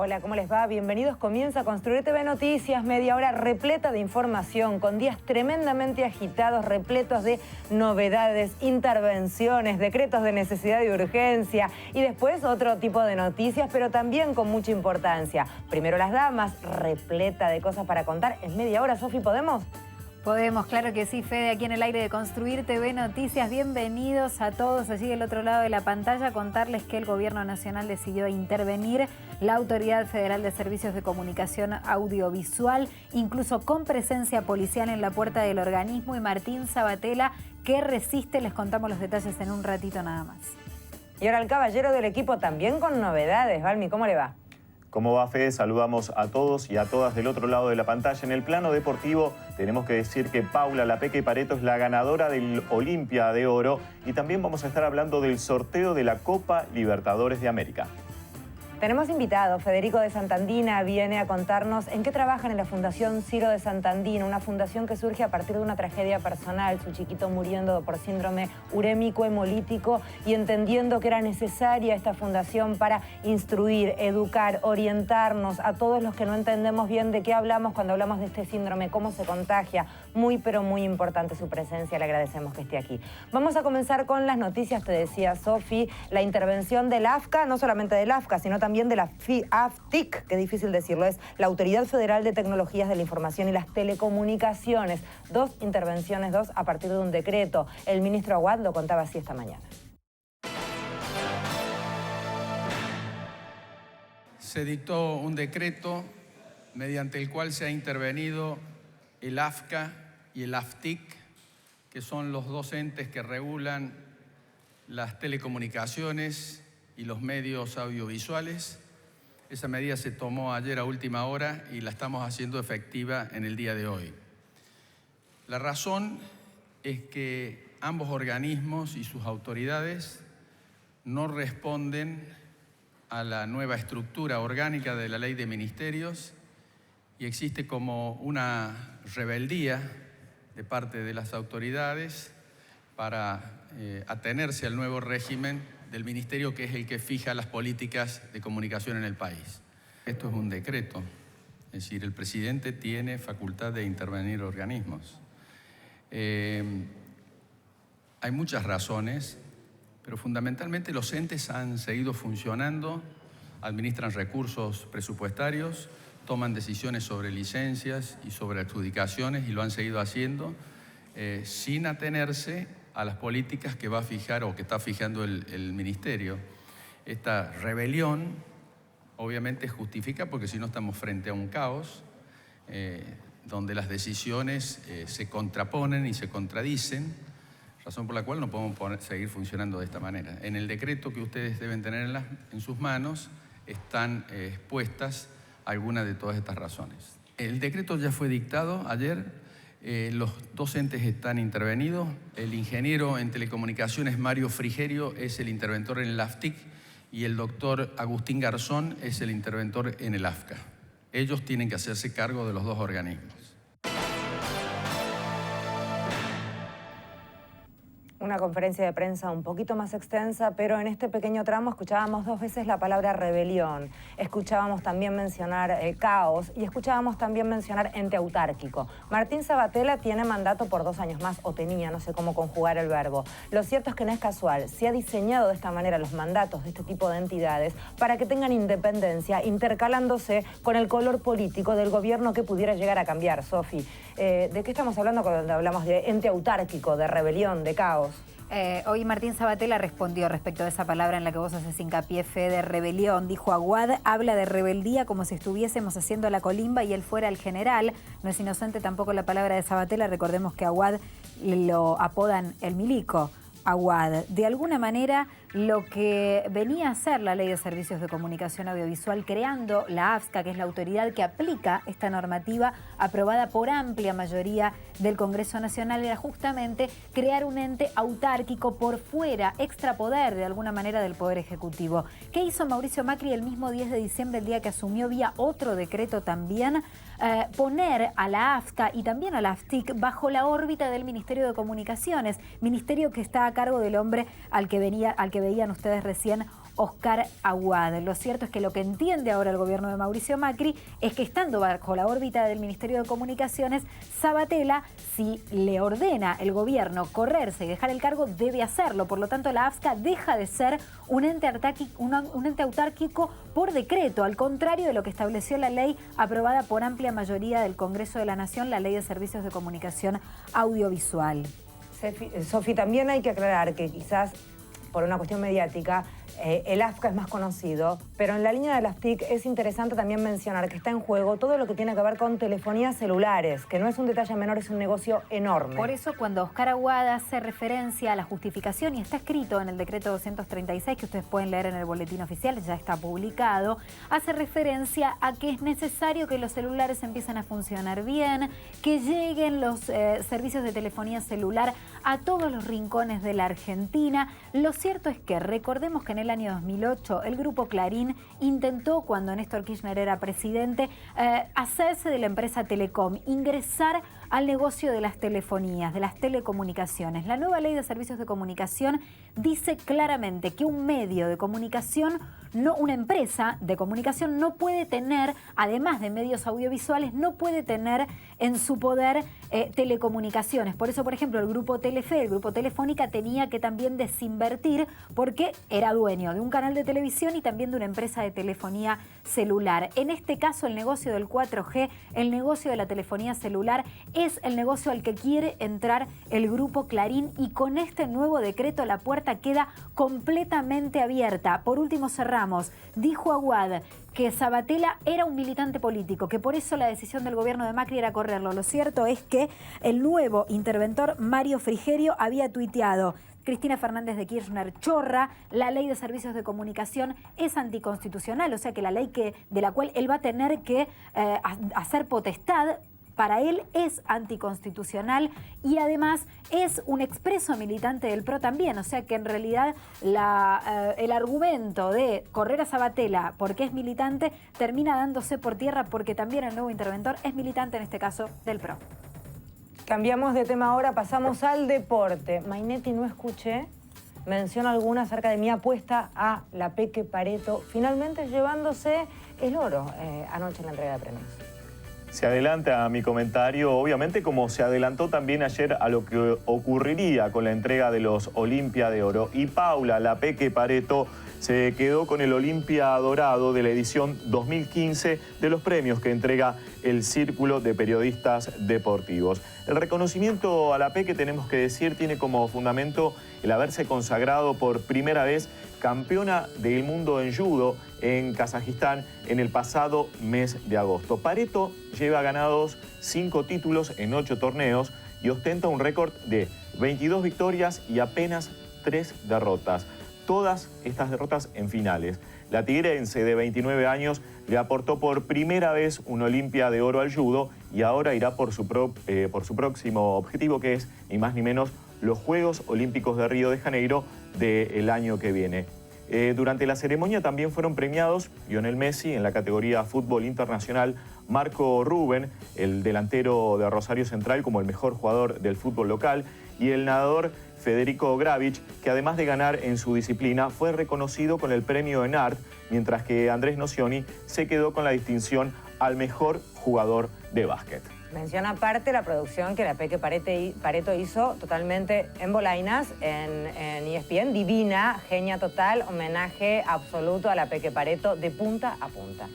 Hola, ¿cómo les va? Bienvenidos. Comienza Construir TV Noticias, media hora repleta de información, con días tremendamente agitados, repletos de novedades, intervenciones, decretos de necesidad y urgencia, y después otro tipo de noticias, pero también con mucha importancia. Primero las damas, repleta de cosas para contar. En media hora, Sofi, ¿podemos? Podemos, claro que sí, Fede, aquí en el aire de Construir TV Noticias. Bienvenidos a todos allí del otro lado de la pantalla. Contarles que el Gobierno Nacional decidió intervenir la Autoridad Federal de Servicios de Comunicación Audiovisual, incluso con presencia policial en la puerta del organismo. Y Martín Sabatella, que resiste, les contamos los detalles en un ratito nada más. Y ahora el caballero del equipo también con novedades. Valmi, ¿cómo le va? ¿Cómo va, Fede? Saludamos a todos y a todas del otro lado de la pantalla. En el plano deportivo tenemos que decir que Paula La Peque Pareto es la ganadora del Olimpia de Oro, y también vamos a estar hablando del sorteo de la Copa Libertadores de América. Tenemos invitado, Federico de Santandina viene a contarnos en qué trabajan en la Fundación Ciro de Santandina, una fundación que surge a partir de una tragedia personal, su chiquito muriendo por síndrome urémico hemolítico, y entendiendo que era necesaria esta fundación para instruir, educar, orientarnos a todos los que no entendemos bien de qué hablamos cuando hablamos de este síndrome, cómo se contagia. Muy, pero muy importante su presencia, le agradecemos que esté aquí. Vamos a comenzar con las noticias, te decía Sofi, la intervención del AFCA, no solamente del AFCA, sino también de la AFTIC, que es difícil decirlo, es la Autoridad Federal de Tecnologías de la Información y las Telecomunicaciones. Dos intervenciones, a partir de un decreto. El ministro Aguad lo contaba así esta mañana. Se dictó un decreto mediante el cual se ha intervenido el AFCA y el AFTIC, que son los dos entes que regulan las telecomunicaciones y los medios audiovisuales. Esa medida se tomó ayer a última hora y la estamos haciendo efectiva en el día de hoy. La razón es que ambos organismos y sus autoridades no responden a la nueva estructura orgánica de la Ley de Ministerios, y existe como una rebeldía de parte de las autoridades para atenerse al nuevo régimen del ministerio, que es el que fija las políticas de comunicación en el país. Esto es un decreto, es decir, el presidente tiene facultad de intervenir organismos. Hay muchas razones, pero fundamentalmente los entes han seguido funcionando, administran recursos presupuestarios, toman decisiones sobre licencias y sobre adjudicaciones, y lo han seguido haciendo sin atenerse a las políticas que va a fijar o que está fijando el ministerio. Esta rebelión obviamente justifica, porque si no estamos frente a un caos donde las decisiones se contraponen y se contradicen, razón por la cual no podemos seguir funcionando de esta manera. En el decreto que ustedes deben tener en sus manos están expuestas algunas de todas estas razones. El decreto ya fue dictado ayer. Los dos entes están intervenidos. El ingeniero en telecomunicaciones Mario Frigerio es el interventor en el AFTIC, y el doctor Agustín Garzón es el interventor en el AFCA. Ellos tienen que hacerse cargo de los dos organismos. Una conferencia de prensa un poquito más extensa, pero en este pequeño tramo escuchábamos dos veces la palabra rebelión, escuchábamos también mencionar caos, y escuchábamos también mencionar ente autárquico. Martín Sabatella tiene mandato por 2 años más, o tenía, no sé cómo conjugar el verbo. Lo cierto es que no es casual, se ha diseñado de esta manera los mandatos de este tipo de entidades para que tengan independencia, intercalándose con el color político del gobierno que pudiera llegar a cambiar. Sofi, ¿de qué estamos hablando cuando hablamos de ente autárquico, de rebelión, de caos? Hoy Martín Sabatella respondió respecto a esa palabra en la que vos haces hincapié, Fede, de rebelión. Dijo: Aguad habla de rebeldía como si estuviésemos haciendo la colimba y él fuera el general. No es inocente tampoco la palabra de Sabatella. Recordemos que Aguad lo apodan el milico. Aguad, de alguna manera, lo que venía a ser la Ley de Servicios de Comunicación Audiovisual, creando la AFSCA, que es la autoridad que aplica esta normativa aprobada por amplia mayoría del Congreso Nacional, era justamente crear un ente autárquico por fuera, extrapoder de alguna manera del Poder Ejecutivo. ¿Qué hizo Mauricio Macri el mismo 10 de diciembre, el día que asumió, vía otro decreto también? Poner a la AFSCA y también a la AFTIC bajo la órbita del Ministerio de Comunicaciones, ministerio que está a cargo del hombre al que veían ustedes recién Oscar Aguad. Lo cierto es que lo que entiende ahora el gobierno de Mauricio Macri es que estando bajo la órbita del Ministerio de Comunicaciones, Sabatella, si le ordena el gobierno correrse y dejar el cargo, debe hacerlo. Por lo tanto, la AFSCA deja de ser un ente autárquico por decreto, al contrario de lo que estableció la ley aprobada por amplia mayoría del Congreso de la Nación, la Ley de Servicios de Comunicación Audiovisual. Sofi, también hay que aclarar que quizás por una cuestión mediática, el AFCA es más conocido, pero en la línea de las TIC es interesante también mencionar que está en juego todo lo que tiene que ver con telefonías celulares, que no es un detalle menor, es un negocio enorme. Por eso cuando Oscar Aguad hace referencia a la justificación, y está escrito en el decreto 236, que ustedes pueden leer en el boletín oficial, ya está publicado, hace referencia a que es necesario que los celulares empiecen a funcionar bien, que lleguen los servicios de telefonía celular a todos los rincones de la Argentina. Lo cierto es que recordemos que en el año 2008 el grupo Clarín intentó, cuando Néstor Kirchner era presidente, hacerse de la empresa Telecom, ingresar al negocio de las telefonías, de las telecomunicaciones. La nueva ley de servicios de comunicación dice claramente que un medio de comunicación, una empresa de comunicación no puede tener, además de medios audiovisuales, no puede tener en su poder telecomunicaciones. Por eso, por ejemplo, el grupo Telefe, el grupo Telefónica, tenía que también desinvertir porque era dueño de un canal de televisión y también de una empresa de telefonía celular. En este caso, el negocio del 4G, el negocio de la telefonía celular, es el negocio al que quiere entrar el grupo Clarín, y con este nuevo decreto la puerta queda completamente abierta. Por último, cerramos. Dijo Aguad que Sabatella era un militante político, que por eso la decisión del gobierno de Macri era correrlo. Lo cierto es que el nuevo interventor Mario Frigerio había tuiteado: Cristina Fernández de Kirchner chorra, la ley de servicios de comunicación es anticonstitucional, o sea que la ley de la cual él va a tener que hacer potestad, para él es anticonstitucional, y además es un expreso militante del PRO también. O sea que en realidad el argumento de correr a Sabatella porque es militante termina dándose por tierra, porque también el nuevo interventor es militante, en este caso del PRO. Cambiamos de tema ahora, pasamos al deporte. Mainetti, no escuché mención alguna acerca de mi apuesta a la Peque Pareto, finalmente llevándose el oro anoche en la entrega de premios. Se adelanta mi comentario, obviamente, como se adelantó también ayer a lo que ocurriría con la entrega de los Olimpia de Oro. Y Paula, la Peque Pareto, se quedó con el Olimpia Dorado de la edición 2015 de los premios que entrega el Círculo de Periodistas Deportivos. El reconocimiento a la Peque, tenemos que decir, tiene como fundamento el haberse consagrado por primera vez campeona del mundo en judo en Kazajistán en el pasado mes de agosto. Pareto lleva ganados 5 títulos en 8 torneos y ostenta un récord de 22 victorias y apenas 3 derrotas. Todas estas derrotas en finales. La tigrense de 29 años le aportó por primera vez un Olimpia de Oro al judo y ahora irá por su próximo objetivo, que es ni más ni menos los Juegos Olímpicos de Río de Janeiro del año que viene. Durante la ceremonia también fueron premiados Lionel Messi en la categoría Fútbol Internacional, Marco Rubén, el delantero de Rosario Central, como el mejor jugador del fútbol local, y el nadador Federico Gravich, que además de ganar en su disciplina, fue reconocido con el premio ENART, mientras que Andrés Nocioni se quedó con la distinción al mejor jugador de básquet. Menciona aparte la producción que la Peque Pareto hizo totalmente en bolainas, en ESPN, divina, genia total, homenaje absoluto a la Peque Pareto de punta a punta.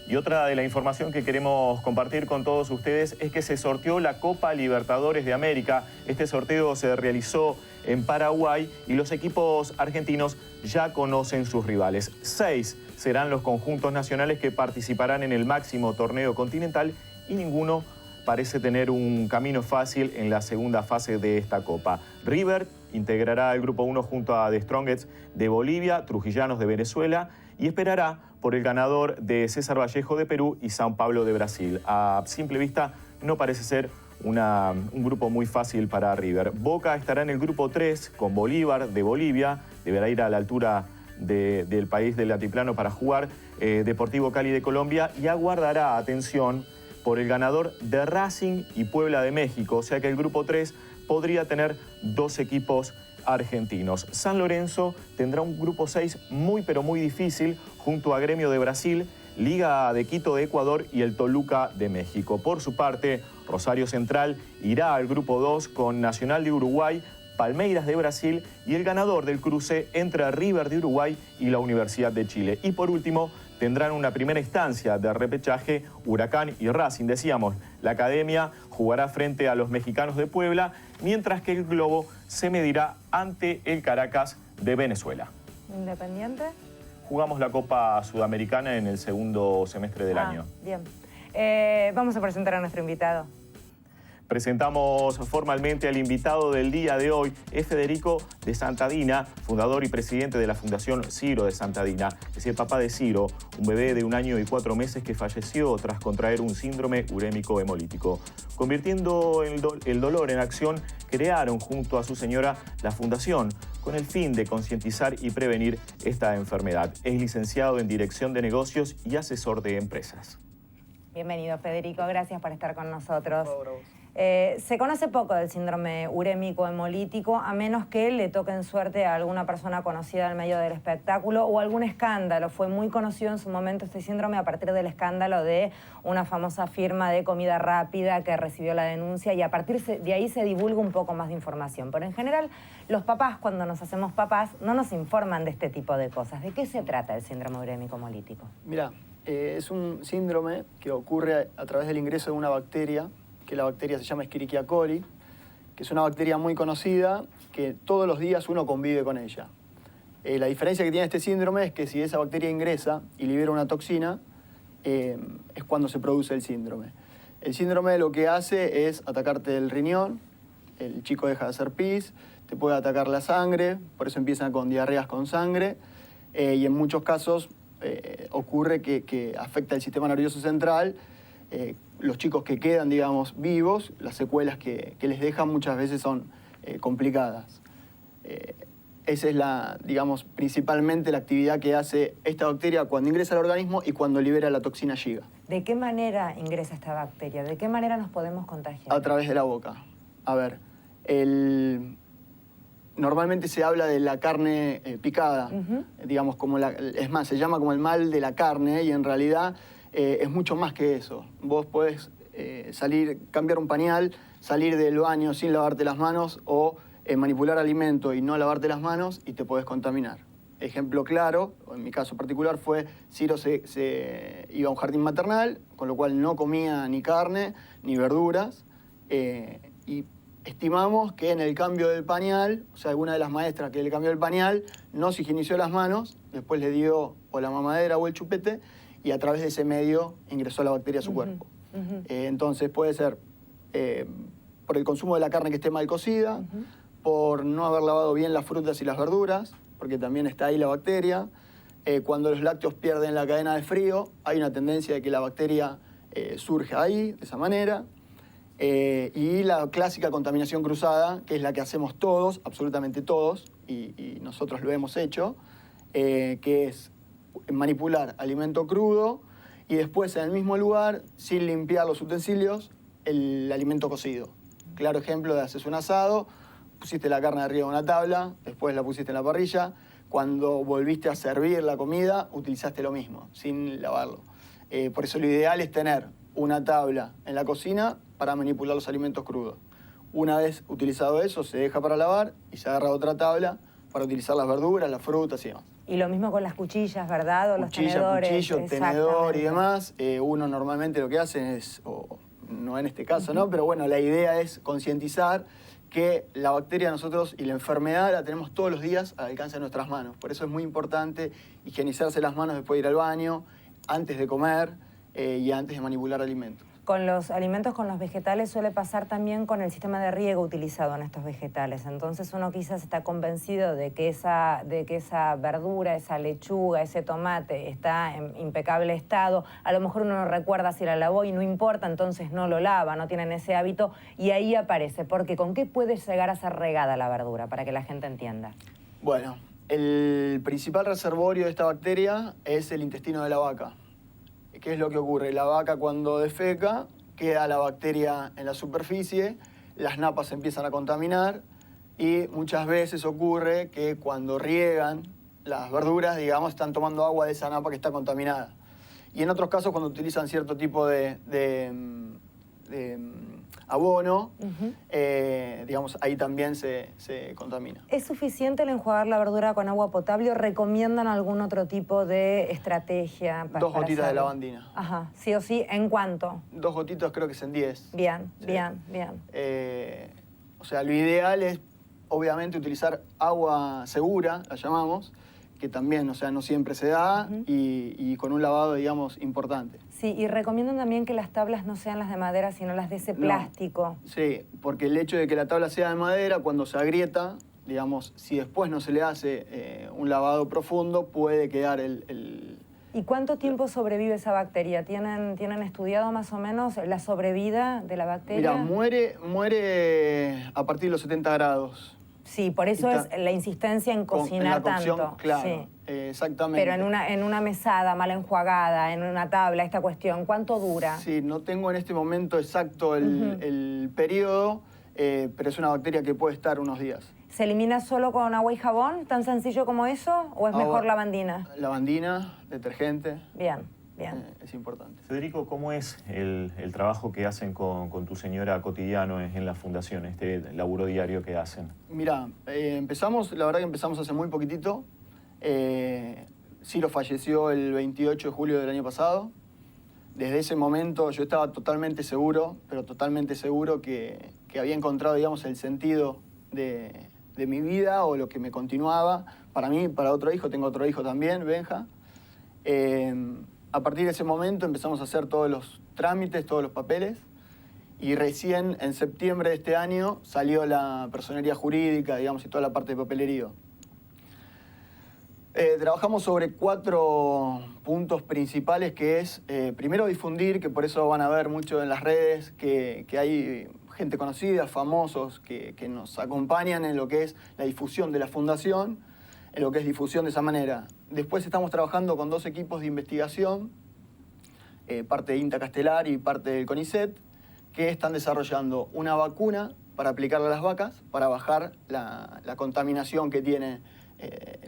Y otra de la información que queremos compartir con todos ustedes es que se sorteó la Copa Libertadores de América. Este sorteo se realizó en Paraguay y los equipos argentinos ya conocen sus rivales. 6 serán los conjuntos nacionales que participarán en el máximo torneo continental y ninguno parece tener un camino fácil en la segunda fase de esta Copa. River integrará el Grupo 1 junto a The Strongest de Bolivia, Trujillanos de Venezuela y esperará por el ganador de César Vallejo de Perú y São Paulo de Brasil. A simple vista no parece ser un grupo muy fácil para River. Boca estará en el Grupo 3 con Bolívar de Bolivia, deberá ir a la altura del país del altiplano para jugar, Deportivo Cali de Colombia, y aguardará, atención, por el ganador de Racing y Puebla de México, o sea que el Grupo 3 podría tener 2 equipos argentinos. San Lorenzo tendrá un grupo 6 muy pero muy difícil junto a Gremio de Brasil, Liga de Quito de Ecuador y el Toluca de México. Por su parte, Rosario Central irá al grupo 2 con Nacional de Uruguay, Palmeiras de Brasil y el ganador del cruce entre River de Uruguay y la Universidad de Chile. Y por último, tendrán una primera instancia de repechaje Huracán y Racing. Decíamos, la Academia jugará frente a los mexicanos de Puebla, mientras que el Globo se medirá ante el Caracas de Venezuela. ¿Independiente? Jugamos la Copa Sudamericana en el segundo semestre del año. Bien. Vamos a presentar a nuestro invitado. Presentamos formalmente al invitado del día de hoy, es Federico de Santadina, fundador y presidente de la Fundación Ciro de Santadina. Es el papá de Ciro, un bebé de 1 año y 4 meses que falleció tras contraer un síndrome urémico hemolítico. Convirtiendo el dolor en acción, crearon junto a su señora la Fundación con el fin de concientizar y prevenir esta enfermedad. Es licenciado en Dirección de Negocios y asesor de empresas. Bienvenido, Federico. Gracias por estar con nosotros. Por favor. Se conoce poco del síndrome urémico hemolítico, a menos que le toquen suerte a alguna persona conocida en medio del espectáculo o algún escándalo. Fue muy conocido en su momento este síndrome a partir del escándalo de una famosa firma de comida rápida que recibió la denuncia, y a partir de ahí se divulga un poco más de información. Pero en general, los papás, cuando nos hacemos papás, no nos informan de este tipo de cosas. ¿De qué se trata el síndrome urémico hemolítico? Mira, es un síndrome que ocurre a través del ingreso de una bacteria, que la bacteria se llama Escherichia coli, que es una bacteria muy conocida, que todos los días uno convive con ella. La diferencia que tiene este síndrome es que si esa bacteria ingresa y libera una toxina, es cuando se produce el síndrome. El síndrome lo que hace es atacarte el riñón, el chico deja de hacer pis, te puede atacar la sangre, por eso empiezan con diarreas con sangre, y en muchos casos ocurre que afecta el sistema nervioso central. Los chicos que quedan, digamos, vivos, las secuelas que les dejan muchas veces son complicadas. Esa es digamos, principalmente la actividad que hace esta bacteria cuando ingresa al organismo y cuando libera la toxina Giga. ¿De qué manera ingresa esta bacteria? ¿De qué manera nos podemos contagiar? A través de la boca. A ver, normalmente se habla de la carne picada, digamos, es más, se llama como el mal de la carne, y en realidad es mucho más que eso. Vos podés cambiar un pañal, salir del baño sin lavarte las manos o manipular alimento y no lavarte las manos y te podés contaminar. Ejemplo claro, en mi caso particular, fue Ciro se iba a un jardín maternal, con lo cual no comía ni carne ni verduras, y estimamos que en el cambio del pañal, o sea, alguna de las maestras que le cambió el pañal no se higienizó las manos, después le dio o la mamadera o el chupete, y a través de ese medio ingresó la bacteria a su cuerpo. Entonces puede ser por el consumo de la carne que esté mal cocida, por no haber lavado bien las frutas y las verduras, porque también está ahí la bacteria. Cuando los lácteos pierden la cadena de frío, hay una tendencia de que la bacteria surge ahí, de esa manera. Y la clásica contaminación cruzada, que es la que hacemos todos, absolutamente todos, y nosotros lo hemos hecho, que es manipular alimento crudo y después en el mismo lugar, sin limpiar los utensilios, el alimento cocido. Claro ejemplo de haces un asado, pusiste la carne arriba de una tabla, después la pusiste en la parrilla, cuando volviste a servir la comida, utilizaste lo mismo, sin lavarlo. Por eso lo ideal es tener una tabla en la cocina para manipular los alimentos crudos. Una vez utilizado eso, se deja para lavar y se agarra otra tabla para utilizar las verduras, las frutas y demás. Y lo mismo con las cuchillas, ¿verdad? O los Cuchilla, tenedores. cuchillo, tenedor y demás. Uno normalmente lo que hace es, o no en este caso, ¿no? Pero bueno, la idea es concientizar que la bacteria nosotros y la enfermedad la tenemos todos los días al alcance de nuestras manos. Por eso es muy importante higienizarse las manos después de ir al baño, antes de comer y antes de manipular alimentos. Con los alimentos, con los vegetales, suele pasar también con el sistema de riego utilizado en estos vegetales. Entonces uno quizás está convencido de que esa verdura, esa lechuga, ese tomate está en impecable estado. A lo mejor uno no recuerda si la lavó y no importa, entonces no lo lava, no tienen ese hábito, y ahí aparece. Porque ¿con qué puede llegar a ser regada la verdura? Para que la gente entienda. Bueno, el principal reservorio de esta bacteria es el intestino de la vaca. ¿Qué es lo que ocurre? La vaca cuando defeca, queda la bacteria en la superficie, las napas se empiezan a contaminar, Y muchas veces ocurre que cuando riegan las verduras, digamos, están tomando agua de esa napa que está contaminada. Y en otros casos, cuando utilizan cierto tipo de abono, digamos, ahí también se contamina. ¿Es suficiente el enjuagar la verdura con agua potable o recomiendan algún otro tipo de estrategia? 2 gotitas de lavandina. Ajá, sí o sí, ¿en cuánto? 2 gotitas creo que es en 10. Bien, Sí. bien. O sea, lo ideal es, obviamente, utilizar agua segura, la llamamos, que también, o sea, no siempre se da, y con un lavado, digamos, importante. Sí, y recomiendan también que las tablas no sean las de madera, sino las de ese plástico. Sí, porque el hecho de que la tabla sea de madera, cuando se agrieta, digamos, si después no se le hace un lavado profundo, puede quedar ¿Y cuánto tiempo sobrevive esa bacteria? ¿Tienen estudiado más o menos la sobrevida de la bacteria? Mira, muere a partir de los 70 grados. Sí, por eso es la insistencia en cocinar en la cocción, tanto. claro, Sí. exactamente. Pero en una mesada mal enjuagada, en una tabla, esta cuestión, ¿cuánto dura? Sí, no tengo en este momento exacto el periodo, pero es una bacteria que puede estar unos días. ¿Se elimina solo con agua y jabón? ¿Tan sencillo como eso? ¿O es mejor lavandina? Lavandina, detergente. Bien. Es importante. Federico, ¿cómo es el trabajo que hacen con tu señora cotidiano en la fundación, este laburo diario que hacen? Mira, la verdad que empezamos hace muy poquitito. Ciro falleció el 28 de julio del año pasado. Desde ese momento yo estaba totalmente seguro, pero totalmente seguro que había encontrado, digamos, el sentido de mi vida o lo que me continuaba. Para mí, para otro hijo, tengo otro hijo también, Benja. A partir de ese momento empezamos a hacer todos los trámites, todos los papeles, y recién en septiembre de este año salió la personería jurídica, digamos, y toda la parte de papelerío. Trabajamos sobre 4 puntos principales, que es, primero, difundir, que por eso van a ver mucho en las redes, que hay gente conocida, famosos, que nos acompañan en lo que es la difusión de la fundación, en lo que es difusión de esa manera. Después estamos trabajando con 2 equipos de investigación, parte de INTA Castelar y parte del CONICET, que están desarrollando una vacuna para aplicarla a las vacas, para bajar la contaminación que tiene,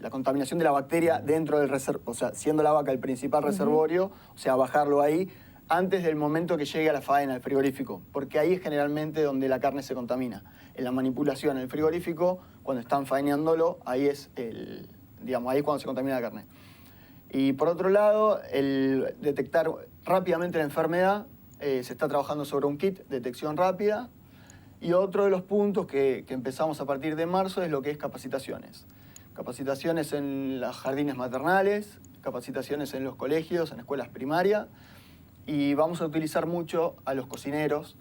la contaminación de la bacteria dentro del reservorio, o sea, siendo la vaca el principal reservorio, o sea, bajarlo ahí antes del momento que llegue a la faena, al frigorífico, porque ahí es generalmente donde la carne se contamina. En la manipulación, en el frigorífico, cuando están faeneándolo, ahí es ahí es cuando se contamina la carne. Y por otro lado, el detectar rápidamente la enfermedad, se está trabajando sobre un kit de detección rápida. Y otro de los puntos que empezamos a partir de marzo es lo que es capacitaciones. Capacitaciones en los jardines maternales, capacitaciones en los colegios, en escuelas primarias. Y vamos a utilizar mucho a los cocineros,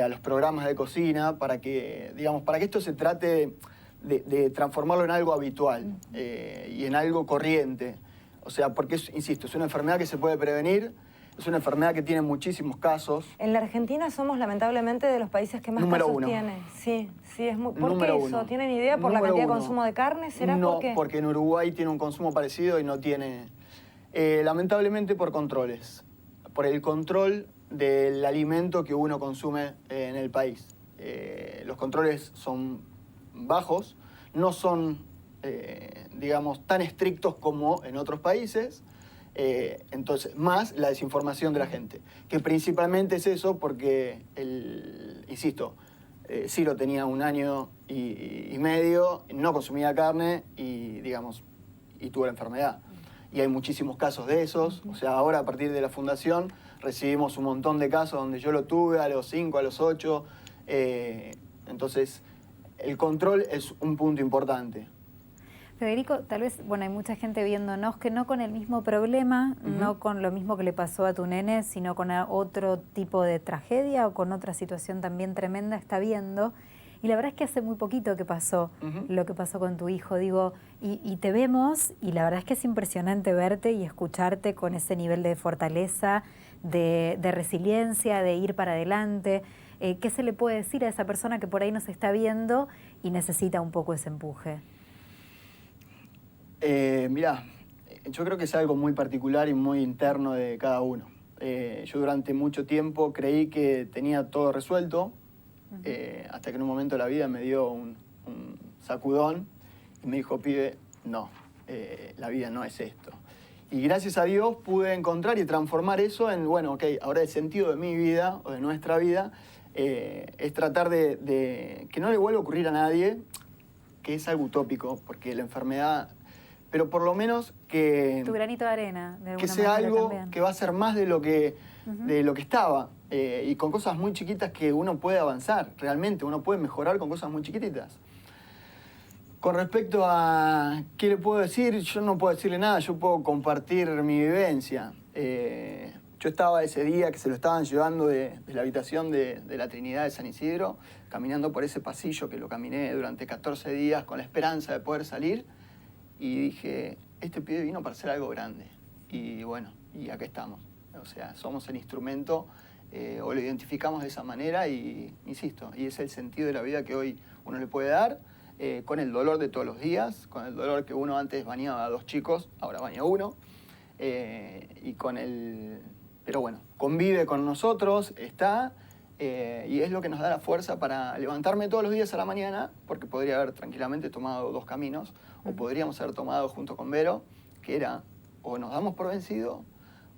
a los programas de cocina, para que esto se trate de transformarlo en algo habitual y en algo corriente. O sea, porque, insisto, es una enfermedad que se puede prevenir, es una enfermedad que tiene muchísimos casos. En la Argentina somos lamentablemente de los países que más casos tiene. Sí, es muy... ¿Por qué eso? ¿Tienen idea? ¿Por la cantidad de consumo de carne? ¿Será por qué? No, porque en Uruguay tiene un consumo parecido y no tiene... lamentablemente por controles, por el control del alimento que uno consume en el país. Los controles son bajos, no son, digamos, tan estrictos como en otros países. Entonces, más la desinformación de la gente, que principalmente es eso porque, insisto, Ciro tenía 1 año y medio, no consumía carne y tuvo la enfermedad. Y hay muchísimos casos de esos. O sea, ahora a partir de la fundación recibimos un montón de casos donde yo lo tuve a los 5, a los 8. Entonces, el control es un punto importante. Federico, tal vez, hay mucha gente viéndonos que no con el mismo problema, no con lo mismo que le pasó a tu nene, sino con otro tipo de tragedia o con otra situación también tremenda está viendo. Y la verdad es que hace muy poquito que pasó lo que pasó con tu hijo, y te vemos, y la verdad es que es impresionante verte y escucharte con ese nivel de fortaleza, de resiliencia, de ir para adelante. ¿Qué se le puede decir a esa persona que por ahí nos está viendo y necesita un poco ese empuje? Mirá, yo creo que es algo muy particular y muy interno de cada uno. Yo durante mucho tiempo creí que tenía todo resuelto, hasta que en un momento de la vida me dio sacudón y me dijo, pibe, no, la vida no es esto. Y gracias a Dios pude encontrar y transformar eso en, bueno, ok, ahora el sentido de mi vida o de nuestra vida es tratar de que no le vuelva a ocurrir a nadie, que es algo utópico, porque la enfermedad, pero por lo menos que... Tu granito de arena, de alguna que sea manera algo también. que va a ser más de lo que, de lo que estaba. Y con cosas muy chiquitas que uno puede avanzar, realmente, uno puede mejorar con cosas muy chiquititas. Con respecto a qué le puedo decir, yo no puedo decirle nada, yo puedo compartir mi vivencia. Yo estaba ese día que se lo estaban llevando de la habitación de la Trinidad de San Isidro, caminando por ese pasillo que lo caminé durante 14 días con la esperanza de poder salir, y dije, este pibe vino para hacer algo grande. Y bueno, y acá estamos. O sea, somos el instrumento, o lo identificamos de esa manera, y insisto, y es el sentido de la vida que hoy uno le puede dar, con el dolor de todos los días, con el dolor que uno antes bañaba a 2 chicos, ahora baña 1, y con el... Pero bueno, convive con nosotros, está, y es lo que nos da la fuerza para levantarme todos los días a la mañana, porque podría haber tranquilamente tomado 2 caminos, o podríamos haber tomado junto con Vero, que era, o nos damos por vencido,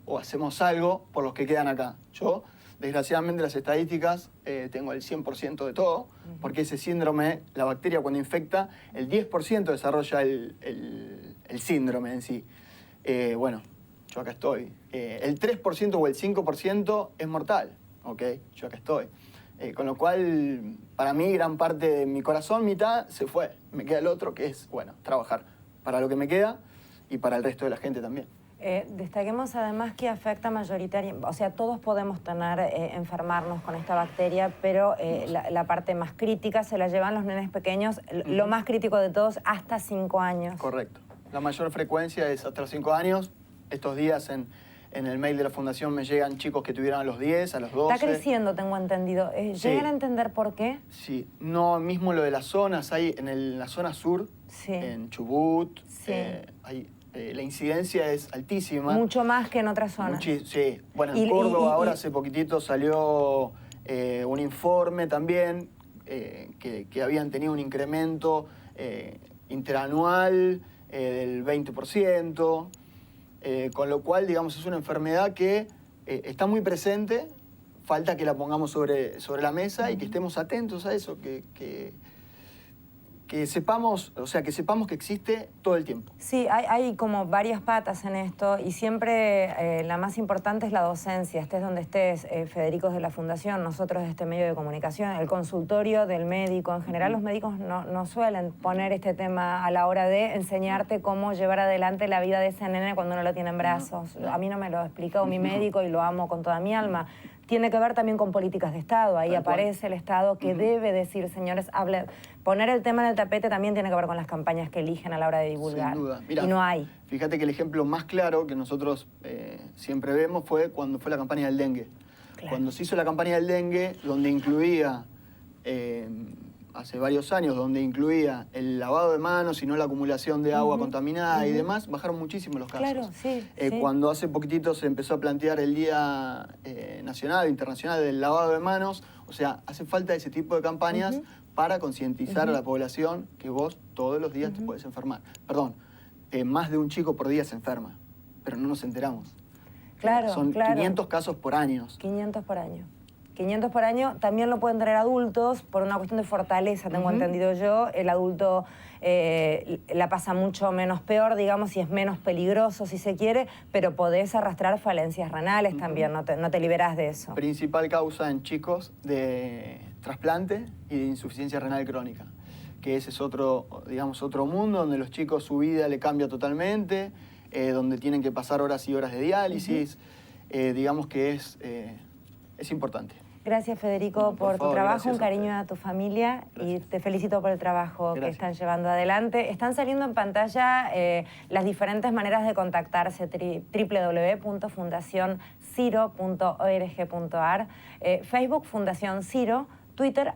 o hacemos algo por los que quedan acá. Yo, desgraciadamente, las estadísticas, tengo el 100% de todo, porque ese síndrome, la bacteria cuando infecta, el 10% desarrolla el síndrome en sí. Bueno, yo acá estoy. El 3% o el 5% es mortal, ¿ok? Yo acá estoy. Con lo cual, para mí, gran parte de mi corazón, mitad, se fue. Me queda el otro, que es, bueno, trabajar para lo que me queda y para el resto de la gente también. Destaquemos además que afecta mayoritariamente, o sea, todos podemos tener, enfermarnos con esta bacteria, pero la parte más crítica se la llevan los nenes pequeños, lo más crítico de todos, hasta 5 años. Correcto. La mayor frecuencia es hasta los 5 años. Estos días en el mail de la Fundación me llegan chicos que tuvieron a los 10, a los 12. Está creciendo, tengo entendido. ¿Llegan a entender por qué? Sí. No, mismo lo de las zonas, hay en la zona sur, sí. En Chubut, sí. La incidencia es altísima. Mucho más que en otras zonas. Sí. Bueno, en Córdoba ahora hace poquitito salió un informe también que habían tenido un incremento interanual del 20%, con lo cual, digamos, es una enfermedad que está muy presente, falta que la pongamos sobre la mesa y que estemos atentos a eso, que sepamos, o sea, que sepamos que existe todo el tiempo. Sí, hay como varias patas en esto y siempre la más importante es la docencia. Estés donde estés, Federico de la Fundación, nosotros de este medio de comunicación, el consultorio del médico. En general los médicos no suelen poner este tema a la hora de enseñarte cómo llevar adelante la vida de ese nene cuando no lo tiene en brazos. A mí no me lo ha explicado mi médico y lo amo con toda mi alma. Tiene que ver también con políticas de Estado. Ahí aparece el Estado que debe decir, señores, poner el tema en el tapete también tiene que ver con las campañas que eligen a la hora de divulgar. Sin duda. Mirá, y no hay. Fíjate que el ejemplo más claro que nosotros siempre vemos fue cuando fue la campaña del dengue. Claro. Cuando se hizo la campaña del dengue, donde incluía, hace varios años, donde incluía el lavado de manos y no la acumulación de agua contaminada y demás, bajaron muchísimo los casos. Claro, sí. Cuando hace poquitito se empezó a plantear el Día Nacional, Internacional del Lavado de Manos, o sea, hace falta ese tipo de campañas para concientizar a la población que vos todos los días te puedes enfermar. Perdón, más de un chico por día se enferma, pero no nos enteramos. Claro, Son 500 casos por año. 500 por año. 500 por año, también lo pueden tener adultos por una cuestión de fortaleza, tengo entendido yo. El adulto la pasa mucho menos peor, digamos, y es menos peligroso, si se quiere, pero podés arrastrar falencias renales también, no te liberás de eso. Principal causa en chicos de trasplante y de insuficiencia renal crónica, que ese es otro, digamos, otro mundo donde los chicos su vida le cambia totalmente, donde tienen que pasar horas y horas de diálisis, digamos que es importante. Gracias, Federico, por tu trabajo, un cariño a tu familia y te felicito por el trabajo que están llevando adelante. Están saliendo en pantalla las diferentes maneras de contactarse, www.fundacionciro.org.ar, Facebook Fundación Ciro, Twitter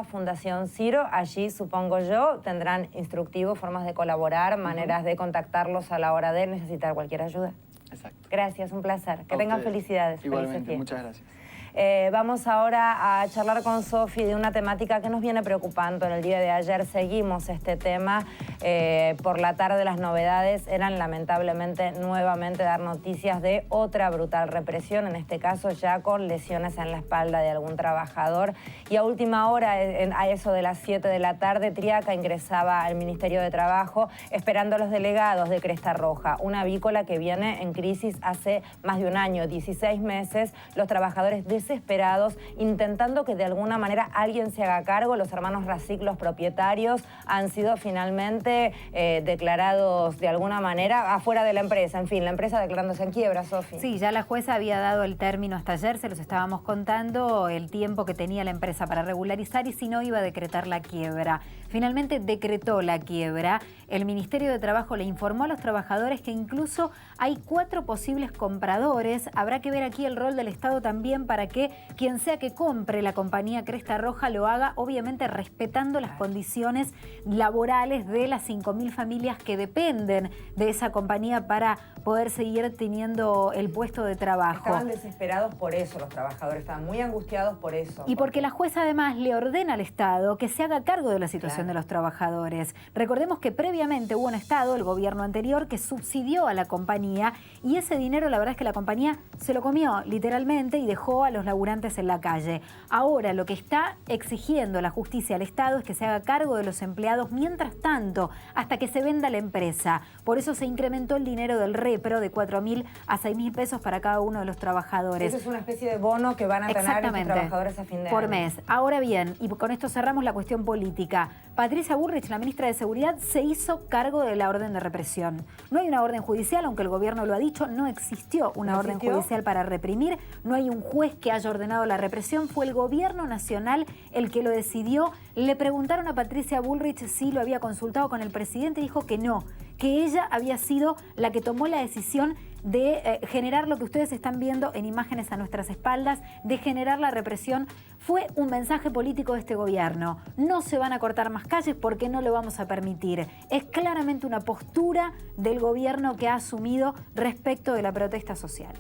@Fundación Ciro. Allí, supongo yo, tendrán instructivos, formas de colaborar, maneras de contactarlos a la hora de necesitar cualquier ayuda. Exacto. Gracias, un placer. Que tengan felicidades. Igualmente, Felices muchas gracias. Vamos ahora a charlar con Sofi de una temática que nos viene preocupando. En el día de ayer seguimos este tema. Por la tarde las novedades eran lamentablemente nuevamente dar noticias de otra brutal represión, en este caso ya con lesiones en la espalda de algún trabajador. Y a última hora, a eso de las 7 de la tarde, Triaca ingresaba al Ministerio de Trabajo esperando a los delegados de Cresta Roja, una avícola que viene en crisis hace más de un año, 16 meses, los trabajadores desesperados intentando que de alguna manera alguien se haga cargo. Los hermanos Racic, los propietarios, han sido finalmente declarados de alguna manera afuera de la empresa. En fin, la empresa declarándose en quiebra, Sofi. Sí, ya la jueza había dado el término hasta ayer, se los estábamos contando, el tiempo que tenía la empresa para regularizar y si no iba a decretar la quiebra. Finalmente decretó la quiebra. El Ministerio de Trabajo le informó a los trabajadores que incluso hay 4 posibles compradores. Habrá que ver aquí el rol del Estado también para que quien sea que compre la compañía Cresta Roja lo haga, obviamente respetando las condiciones laborales de las 5.000 familias que dependen de esa compañía para poder seguir teniendo el puesto de trabajo. Estaban desesperados por eso los trabajadores, estaban muy angustiados por eso. Y porque la jueza además le ordena al Estado que se haga cargo de la situación de los trabajadores. Recordemos que previamente hubo un Estado, el gobierno anterior, que subsidió a la compañía y ese dinero la verdad es que la compañía se lo comió literalmente y dejó a los laburantes en la calle. Ahora lo que está exigiendo la justicia al Estado es que se haga cargo de los empleados mientras tanto, hasta que se venda la empresa. Por eso se incrementó el dinero del repro de 4.000 a 6.000 pesos para cada uno de los trabajadores. Eso es una especie de bono que van a tener los trabajadores a fin de año. Por mes. Ahora bien, y con esto cerramos la cuestión política, Patricia Bullrich, la ministra de Seguridad, se hizo cargo de la orden de represión. No hay una orden judicial, aunque el gobierno lo ha dicho, no existió una orden judicial para reprimir, no hay un juez que haya ordenado la represión, fue el gobierno nacional el que lo decidió. Le preguntaron a Patricia Bullrich si lo había consultado con el presidente y dijo que no, que ella había sido la que tomó la decisión de generar lo que ustedes están viendo en imágenes a nuestras espaldas, de generar la represión. Fue un mensaje político de este gobierno. No se van a cortar más calles porque no lo vamos a permitir. Es claramente una postura del gobierno que ha asumido respecto de la protesta social.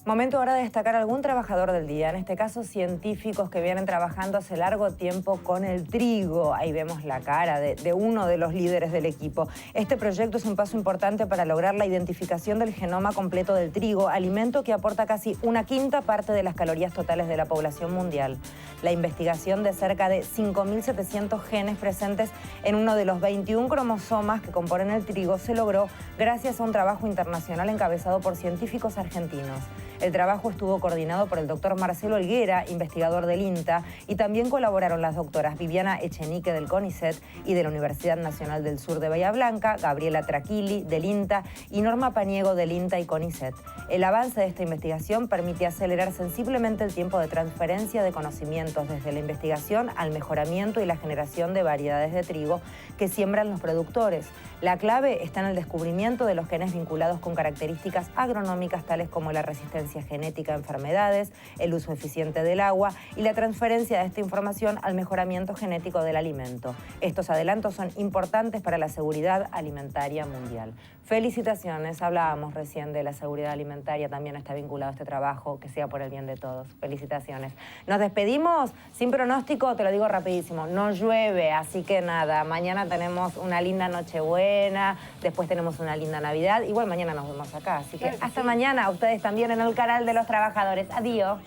Momento ahora de destacar algún trabajador del día, en este caso científicos que vienen trabajando hace largo tiempo con el trigo. Ahí vemos la cara de uno de los líderes del equipo. Este proyecto es un paso importante para lograr la identificación del genoma completo del trigo, alimento que aporta casi 1/5 parte de las calorías totales de la población mundial. La investigación de cerca de 5.700 genes presentes en uno de los 21 cromosomas que componen el trigo se logró gracias a un trabajo internacional encabezado por científicos argentinos. El trabajo estuvo coordinado por el doctor Marcelo Helguera, investigador del INTA, y también colaboraron las doctoras Viviana Echenique del CONICET y de la Universidad Nacional del Sur de Bahía Blanca, Gabriela Traquili del INTA y Norma Paniego del INTA y CONICET. El avance de esta investigación permite acelerar sensiblemente el tiempo de transferencia de conocimientos desde la investigación al mejoramiento y la generación de variedades de trigo que siembran los productores. La clave está en el descubrimiento de los genes vinculados con características agronómicas tales como la resistencia genética a enfermedades, el uso eficiente del agua y la transferencia de esta información al mejoramiento genético del alimento. Estos adelantos son importantes para la seguridad alimentaria mundial. Felicitaciones, hablábamos recién de la seguridad alimentaria, también está vinculado a este trabajo, que sea por el bien de todos. Felicitaciones. Nos despedimos sin pronóstico, te lo digo rapidísimo, no llueve, así que nada, mañana tenemos una linda Nochebuena, después tenemos una linda Navidad, igual mañana nos vemos acá, así que hasta mañana, ustedes también en el canal de los trabajadores. Adiós.